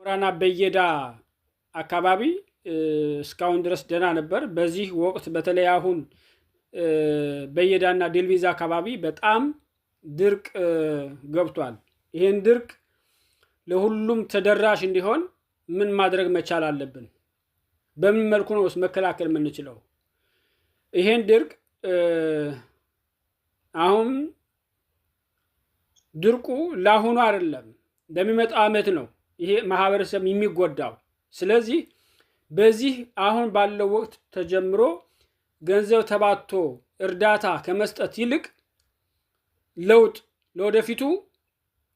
ሞራና በየዳ አካባቢ እስካሁን ድረስ ደህና ነበር። በዚህ ወቅት በተለይ አሁን በየዳና ዴልቪዛ አካባቢ በጣም ድርቅ ገብቷል። ይህን ድርቅ ለሁሉም ተደራሽ እንዲሆን ምን ማድረግ መቻል አለብን? በምን መልኩ ነው መከላከል የምንችለው? ይሄን ድርቅ አሁን ድርቁ ለአሁኑ አይደለም ለሚመጣው ዓመት ነው ይሄ ማህበረሰብ የሚጎዳው። ስለዚህ በዚህ አሁን ባለው ወቅት ተጀምሮ ገንዘብ ተባቶ እርዳታ ከመስጠት ይልቅ ለውጥ ለወደፊቱ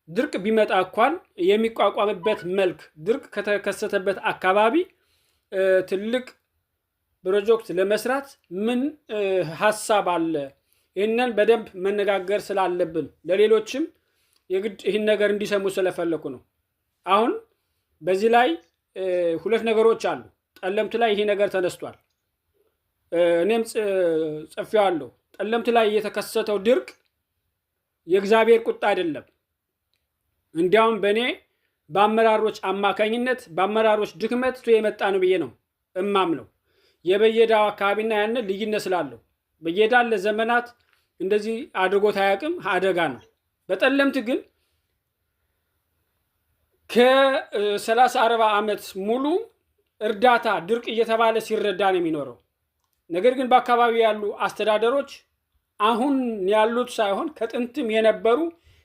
ድርቅ ቢመጣ እንኳን የሚቋቋምበት መልክ ድርቅ ከተከሰተበት አካባቢ ትልቅ ፕሮጀክት ለመስራት ምን ሐሳብ አለ? ይህንን በደንብ መነጋገር ስላለብን ለሌሎችም የግድ ይህን ነገር እንዲሰሙ ስለፈለኩ ነው። አሁን በዚህ ላይ ሁለት ነገሮች አሉ። ጠለምት ላይ ይሄ ነገር ተነስቷል። እኔም ጽፌዋለሁ። ጠለምት ላይ የተከሰተው ድርቅ የእግዚአብሔር ቁጣ አይደለም። እንዲያውም በእኔ በአመራሮች አማካኝነት በአመራሮች ድክመት የመጣ ነው ብዬ ነው እማምነው። የበየዳው አካባቢና ያንን ልዩነት ስላለው በየዳ ለዘመናት እንደዚህ አድርጎት አያውቅም፣ አደጋ ነው። በጠለምት ግን ከ30-40 ዓመት ሙሉ እርዳታ ድርቅ እየተባለ ሲረዳ ነው የሚኖረው። ነገር ግን በአካባቢው ያሉ አስተዳደሮች አሁን ያሉት ሳይሆን ከጥንትም የነበሩ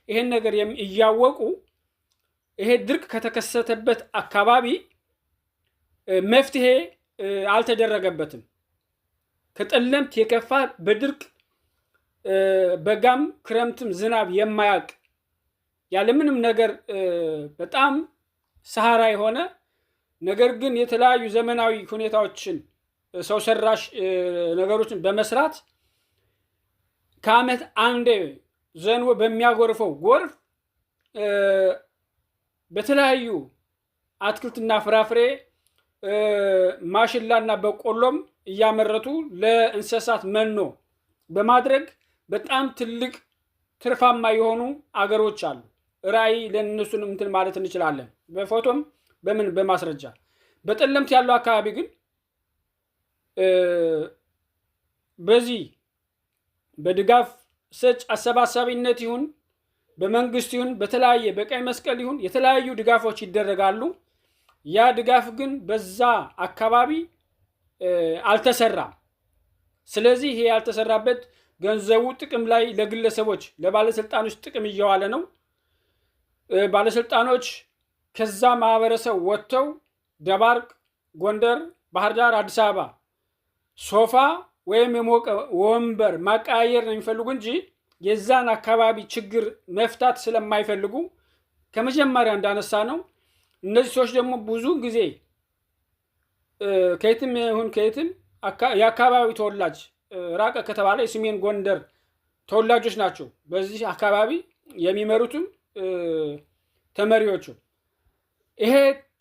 ይሄን ነገር እያወቁ ይሄ ድርቅ ከተከሰተበት አካባቢ መፍትሄ አልተደረገበትም። ከጠለምት የከፋ በድርቅ በጋም ክረምትም ዝናብ የማያውቅ ያለምንም ነገር በጣም ሰሃራ የሆነ ነገር ግን የተለያዩ ዘመናዊ ሁኔታዎችን ሰው ሰራሽ ነገሮችን በመስራት ከዓመት አንዴ ዘንቦ በሚያጎርፈው ጎርፍ በተለያዩ አትክልትና ፍራፍሬ ማሽላና በቆሎም እያመረቱ ለእንስሳት መኖ በማድረግ በጣም ትልቅ ትርፋማ የሆኑ አገሮች አሉ። ራዕይ ለእነሱን እንትን ማለት እንችላለን፣ በፎቶም በምን በማስረጃ። በጠለምት ያለው አካባቢ ግን በዚህ በድጋፍ ሰጭ አሰባሳቢነት ይሁን በመንግስት ይሁን በተለያየ በቀይ መስቀል ይሁን የተለያዩ ድጋፎች ይደረጋሉ። ያ ድጋፍ ግን በዛ አካባቢ አልተሰራም። ስለዚህ ይሄ ያልተሰራበት ገንዘቡ ጥቅም ላይ ለግለሰቦች ለባለስልጣኖች ጥቅም እየዋለ ነው። ባለስልጣኖች ከዛ ማህበረሰብ ወጥተው ደባርቅ፣ ጎንደር፣ ባህር ዳር፣ አዲስ አበባ ሶፋ ወይም የሞቀ ወንበር ማቀያየር ነው የሚፈልጉ እንጂ የዛን አካባቢ ችግር መፍታት ስለማይፈልጉ ከመጀመሪያ እንዳነሳ ነው እነዚህ ሰዎች ደግሞ ብዙ ጊዜ ከየትም ይሁን ከየትም የአካባቢ ተወላጅ ራቀ ከተባለ የሰሜን ጎንደር ተወላጆች ናቸው። በዚህ አካባቢ የሚመሩትም ተመሪዎቹ ይሄ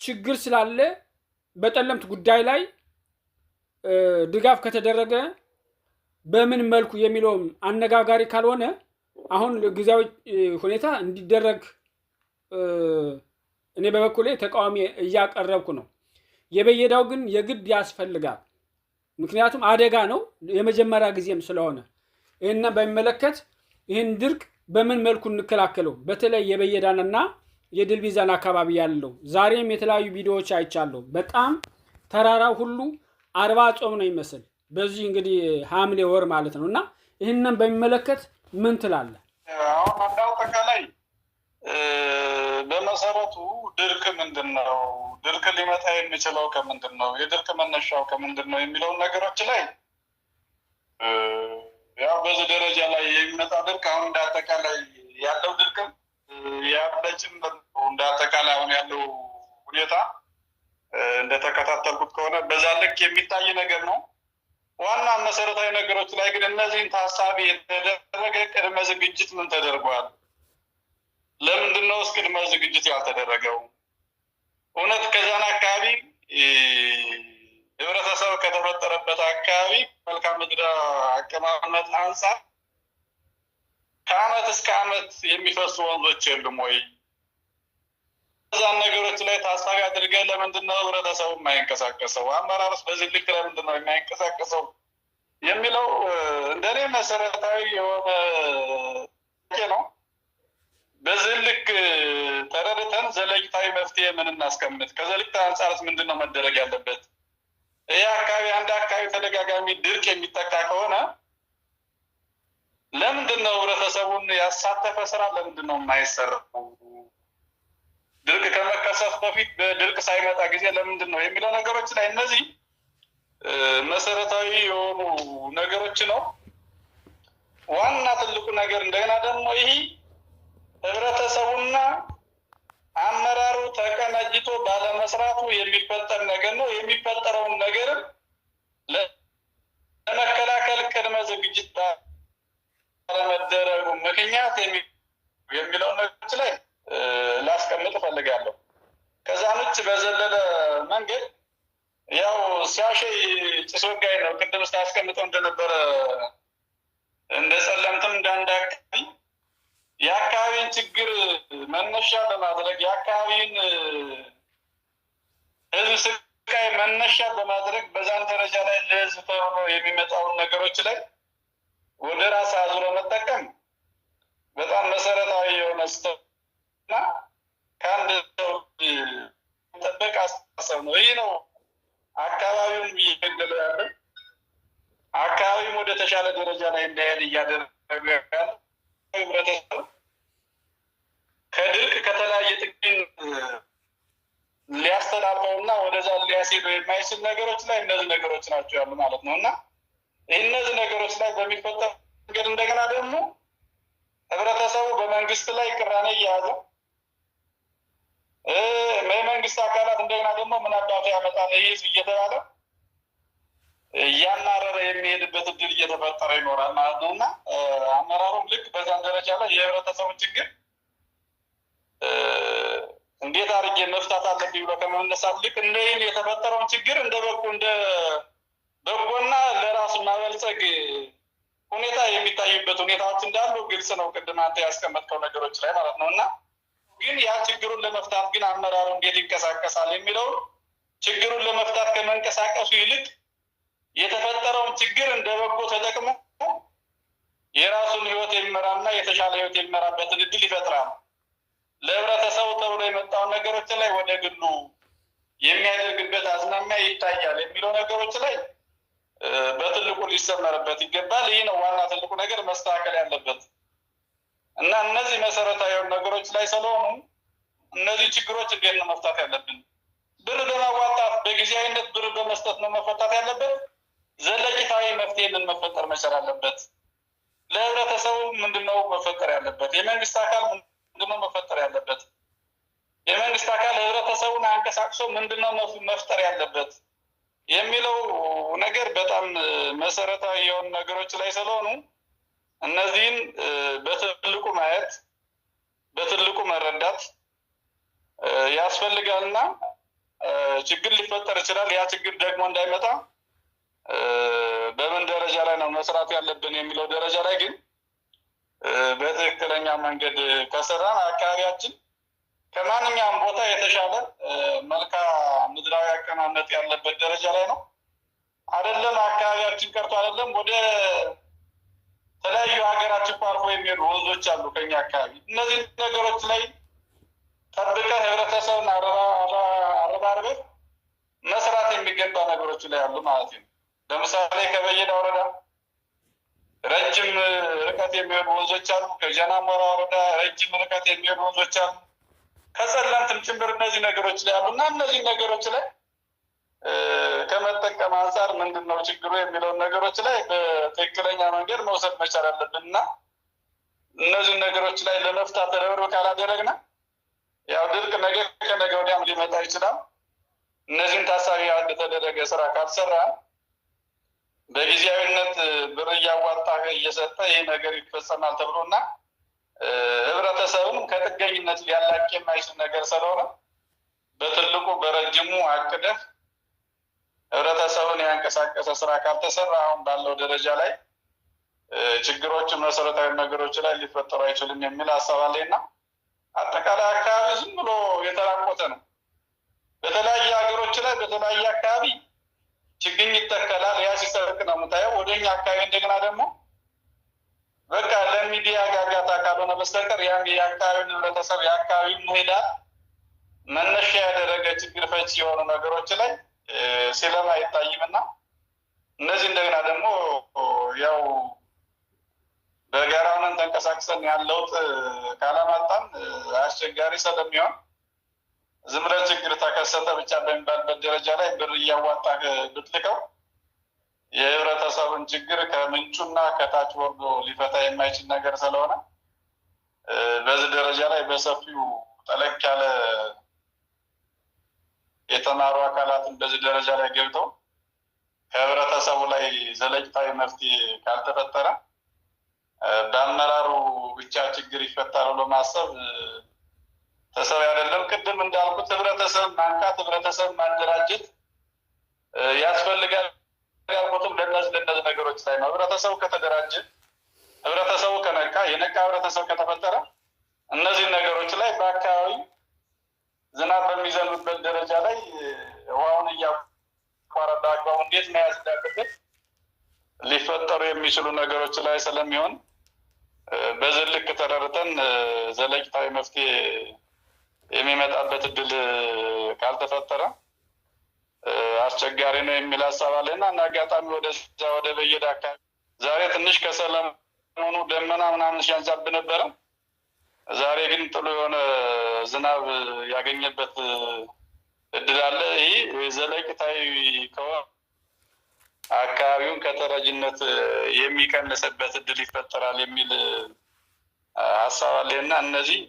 ችግር ስላለ በጠለምት ጉዳይ ላይ ድጋፍ ከተደረገ በምን መልኩ የሚለውም አነጋጋሪ ካልሆነ አሁን ጊዜያዊ ሁኔታ እንዲደረግ እኔ በበኩሌ ተቃዋሚ እያቀረብኩ ነው። የበየዳው ግን የግድ ያስፈልጋል። ምክንያቱም አደጋ ነው፣ የመጀመሪያ ጊዜም ስለሆነ ይህን በሚመለከት ይህን ድርቅ በምን መልኩ እንከላከለው። በተለይ የበየዳንና የድልቢዛን አካባቢ ያለው ዛሬም የተለያዩ ቪዲዮዎች አይቻለሁ። በጣም ተራራው ሁሉ 40 ጾም ነው ይመስል በዚህ እንግዲህ ሐምሌ ወር ማለት ነው። እና ይህንን በሚመለከት ምን ትላለህ? አሁን አጠቃላይ በመሰረቱ ድርቅ ምንድን ነው? ድርቅ ሊመጣ የሚችለው ከምንድን ነው? የድርቅ መነሻው ከምንድን ነው የሚለውን ነገሮች ላይ ያው በዚህ ደረጃ ላይ የሚመጣ ድርቅ አሁን እንዳጠቃላይ ያለው ድርቅም ያለችም እንዳጠቃላይ አሁን ያለው ሁኔታ እንደተከታተልኩት ከሆነ በዛ ልክ የሚታይ ነገር ነው። ዋና መሰረታዊ ነገሮች ላይ ግን እነዚህን ታሳቢ የተደረገ ቅድመ ዝግጅት ምን ተደርጓል? ለምንድን ነው ቅድመ ዝግጅት ያልተደረገው? እውነት ከዛን አካባቢ ህብረተሰብ ከተፈጠረበት አካባቢ መልክዓ ምድር አቀማመጥ አንጻር ከዓመት እስከ ዓመት የሚፈሱ ወንዞች የሉም ወይ? እነዛን ነገሮች ላይ ታሳቢ አድርገን ለምንድን ነው ህብረተሰቡ የማይንቀሳቀሰው? አመራሩስ በዚህ ልክ ለምንድን ነው የማይንቀሳቀሰው የሚለው እንደኔ መሰረታዊ የሆነ ነው። በዚህ ልክ ተረድተን ዘለቂታዊ መፍትሄ ምን እናስቀምጥ? ከዘለቂታ አንጻርስ ምንድን ነው መደረግ ያለበት? ይህ አካባቢ አንድ አካባቢ ተደጋጋሚ ድርቅ የሚጠቃ ከሆነ ለምንድን ነው ህብረተሰቡን ያሳተፈ ስራ ለምንድን ነው የማይሰራው? ድርቅ ከመከሰቱ በፊት በድርቅ ሳይመጣ ጊዜ ለምንድን ነው የሚለው ነገሮች ላይ እነዚህ መሰረታዊ የሆኑ ነገሮች ነው። ዋና ትልቁ ነገር እንደገና ደግሞ ይህ ህብረተሰቡና አመራሩ ተቀናጅቶ ባለመስራቱ የሚፈጠር ነገር ነው። የሚፈጠረውን ነገር ለመከላከል ቅድመ ዝግጅት ባለመደረጉ ምክንያት የሚለው ነገሮች ላይ ላስቀምጥ እፈልጋለሁ። ከዛም ውጭ በዘለለ መንገድ ያው ሲያሸይ ጭስ ወጋይ ነው። ቅድም ስታስቀምጠው እንደነበረ እንደ ጸለምትም እንዳንድ አካባቢ የአካባቢን ችግር መነሻ በማድረግ የአካባቢን ህዝብ ስቃይ መነሻ በማድረግ በዛን ደረጃ ላይ ለህዝብ ተብሎ የሚመጣውን ነገሮች ላይ ወደ ራስ አዙሮ መጠቀም በጣም መሰረታዊ የሆነ ስህተትና ከአንድ ሰው ጠበቅ አስተሳሰብ ነው። ይህ ነው አካባቢውን እየገደለ ያለ፣ አካባቢውን ወደ ተሻለ ደረጃ ላይ እንዳይሄድ እያደረገ ያለ ህብረተሰብ ከድርቅ ከተለያየ ጥቅም ሊያስተላልፈውና ወደዛ ሊያስሄዱ የማይችል ነገሮች ላይ እነዚህ ነገሮች ናቸው ያሉ ማለት ነው። እና እነዚህ ነገሮች ላይ በሚፈጠር መንገድ እንደገና ደግሞ ህብረተሰቡ በመንግስት ላይ ቅራኔ እየያዘ የመንግስት አካላት እንደገና ደግሞ ምን አባቱ ያመጣል ይህ ህዝብ እየተባለ እያናረረ የሚሄድበት እድል እየተፈጠረ ይኖራል ማለት ነው። እና አመራሩም ልክ በዛን ደረጃ ላይ የህብረተሰቡን ችግር እንዴት አድርጌ መፍታት አለብኝ ብሎ ከመነሳት ልክ እንደይህን የተፈጠረውን ችግር እንደ በጎና ለራሱ ማበልጸግ ሁኔታ የሚታይበት ሁኔታዎች እንዳሉ ግልጽ ነው። ቅድም አንተ ያስቀመጥከው ነገሮች ላይ ማለት ነው። እና ግን ያ ችግሩን ለመፍታት ግን አመራሩ እንዴት ይንቀሳቀሳል የሚለው ችግሩን ለመፍታት ከመንቀሳቀሱ ይልቅ የተፈጠረውን ችግር እንደ በጎ ተጠቅሞ የራሱን ህይወት የሚመራና የተሻለ ህይወት የሚመራበትን እድል ይፈጥራል። ለህብረተሰቡ ተብሎ የመጣውን ነገሮች ላይ ወደ ግሉ የሚያደርግበት አዝማሚያ ይታያል የሚለው ነገሮች ላይ በትልቁ ሊሰመርበት ይገባል። ይህ ነው ዋና ትልቁ ነገር መስተካከል ያለበት እና እነዚህ መሰረታዊ ነገሮች ላይ ስለሆኑ እነዚህ ችግሮች እንዴት ነው መፍታት ያለብን? ብር በማዋጣት በጊዜያዊነት ብር በመስጠት ነው መፈታት ያለበት? ዘለቂታዊ መፍትሄ ምን መፈጠር መቻል አለበት? ለህብረተሰቡ ምንድነው መፈጠር ያለበት? የመንግስት አካል ምንድነው መፈጠር ያለበት? የመንግስት አካል ህብረተሰቡን አንቀሳቅሶ ምንድነው መፍጠር ያለበት የሚለው ነገር በጣም መሰረታዊ የሆኑ ነገሮች ላይ ስለሆኑ እነዚህን በትልቁ ማየት በትልቁ መረዳት ያስፈልጋልና ችግር ሊፈጠር ይችላል። ያ ችግር ደግሞ እንዳይመጣ በምን ደረጃ ላይ ነው መስራት ያለብን የሚለው ደረጃ ላይ ግን በትክክለኛ መንገድ ከሰራን አካባቢያችን ከማንኛውም ቦታ የተሻለ መልክዓ ምድራዊ አቀማመጥ ያለበት ደረጃ ላይ ነው። አይደለም አካባቢያችን ቀርቶ አይደለም ወደ ተለያዩ ሀገራችን አልፎ የሚሄዱ ወንዞች አሉ ከኛ አካባቢ። እነዚህ ነገሮች ላይ ጠብቀህ ህብረተሰብን አረባርበህ መስራት የሚገባ ነገሮች ላይ አሉ ማለት ነው። ለምሳሌ ከበየዳ ወረዳ ረጅም ርቀት የሚሄዱ ወንዞች አሉ። ከጀናሞራ ወረዳ ረጅም ርቀት የሚሄዱ ወንዞች አሉ። ከጸለምትም ጭምር እነዚህ ነገሮች ላይ አሉ እና እነዚህ ነገሮች ላይ ከመጠቀም አንጻር ምንድን ነው ችግሩ የሚለውን ነገሮች ላይ በትክክለኛ መንገድ መውሰድ መቻል አለብን እና እነዚህ ነገሮች ላይ ለመፍታት ተደብሮ ካላደረግና ያው ድርቅ ነገ ከነገ ወዲያም ሊመጣ ይችላል። እነዚህን ታሳቢ ያልተደረገ ስራ ካልሰራ በጊዜያዊነት ብር እያዋጣ እየሰጠ ይህ ነገር ይፈጸማል ተብሎና ህብረተሰብን ከጥገኝነት ሊያላቅ የማይችል ነገር ስለሆነ በትልቁ በረጅሙ አቅደህ ህብረተሰብን ያንቀሳቀሰ ስራ ካልተሰራ አሁን ባለው ደረጃ ላይ ችግሮች መሰረታዊ ነገሮች ላይ ሊፈጠሩ አይችልም የሚል ሀሳብ አለኝና አጠቃላይ አካባቢ ዝም ብሎ የተራቆተ ነው። በተለያየ ሀገሮች ላይ በተለያየ አካባቢ ችግኝ ይተከላል። ያ ሲሰርቅ ነው የምታየው። ወደኛ አካባቢ እንደገና ደግሞ በቃ ለሚዲያ ጋጋታ ካልሆነ በስተቀር ያን የአካባቢውን ህብረተሰብ የአካባቢውን ምህዳር መነሻ ያደረገ ችግር ፈቺ የሆኑ ነገሮች ላይ ሲለማ አይታይምና እነዚህ እንደገና ደግሞ ያው በጋራ ሆነን ተንቀሳቅሰን ያለውት ካላማጣን አስቸጋሪ ስለሚሆን ዝም ብለህ ችግር ተከሰተ ብቻ በሚባልበት ደረጃ ላይ ብር እያዋጣህ ብትልከው የህብረተሰቡን ችግር ከምንጩና ከታች ወርዶ ሊፈታ የማይችል ነገር ስለሆነ በዚህ ደረጃ ላይ በሰፊው ጠለቅ ያለ የተማሩ አካላትን በዚህ ደረጃ ላይ ገብተው ከህብረተሰቡ ላይ ዘለቂታዊ መፍትሄ ካልተፈጠረ በአመራሩ ብቻ ችግር ይፈታል ብሎ ማሰብ ተሰብ አይደለም። ቅድም እንዳልኩት ህብረተሰብ ማንቃት፣ ህብረተሰብ ማደራጀት ያስፈልጋል። ያልኩትም ለነዚህ ነገሮች ላይ ነው። ህብረተሰቡ ከተደራጀ፣ ህብረተሰቡ ከነቃ፣ የነቃ ህብረተሰብ ከተፈጠረ እነዚህ ነገሮች ላይ በአካባቢ ዝናብ በሚዘንብበት ደረጃ ላይ ውሃውን እያቋረጠ አግባቡ እንዴት መያዝ እንዳለበት ሊፈጠሩ የሚችሉ ነገሮች ላይ ስለሚሆን በዚህ ልክ ተረድተን ዘለቂታዊ መፍትሄ የሚመጣበት እድል ካልተፈጠረ አስቸጋሪ ነው የሚል ሀሳብ አለና እና አጋጣሚ ወደዛ ወደ በየዳ አካባቢ ዛሬ ትንሽ ከሰለሞኑ ደመና ምናምን ሲያንዛብ ነበረ። ዛሬ ግን ጥሩ የሆነ ዝናብ ያገኘበት እድል አለ። ይህ ዘለቂታዊ ከሆነ አካባቢውን ከተረጅነት የሚቀንስበት እድል ይፈጠራል የሚል ሀሳብ አለና እነዚህ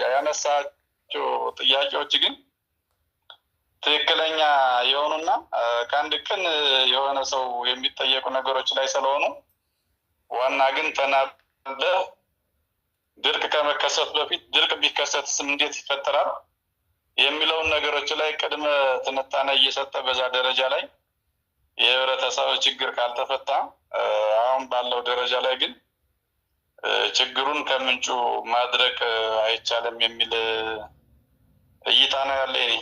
ያነሳቸው ጥያቄዎች ግን ትክክለኛ የሆኑና ከአንድ ቀን የሆነ ሰው የሚጠየቁ ነገሮች ላይ ስለሆኑ ዋና ግን ተናበ ድርቅ ከመከሰቱ በፊት ድርቅ ቢከሰትስ እንዴት ይፈጠራል የሚለውን ነገሮች ላይ ቅድመ ትንታኔ እየሰጠ በዛ ደረጃ ላይ የህብረተሰብ ችግር ካልተፈታ አሁን ባለው ደረጃ ላይ ግን ችግሩን ከምንጩ ማድረቅ አይቻልም የሚል እይታ ነው ያለኝ።